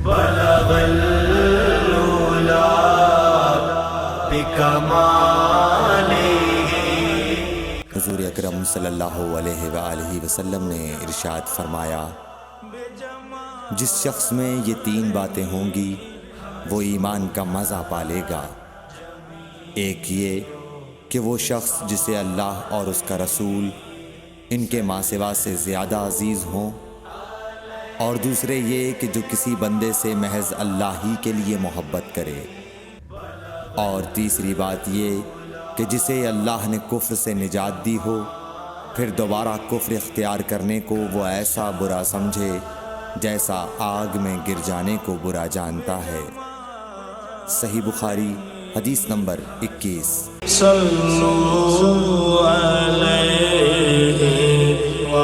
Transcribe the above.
हुज़ूर अकरम सल्लल्लाहु अलैहि वसल्लम ने इरशाद फरमाया, जिस शख्स में ये 3 बातें होंगी वो ईमान का मज़ा पालेगा। एक ये कि वो शख्स जिसे अल्लाह और उसका रसूल इनके मासिवा से ज़्यादा अज़ीज़ हों, और दूसरे ये कि जो किसी बंदे से महज अल्लाह ही के लिए मोहब्बत करे, और तीसरी बात ये कि जिसे अल्लाह ने कुफ्र से निजात दी हो, फिर दोबारा कुफ्र इख्तियार करने को वो ऐसा बुरा समझे जैसा आग में गिर जाने को बुरा जानता है। सही बुखारी हदीस नंबर 21। सल्लल्लाहु अलैहि व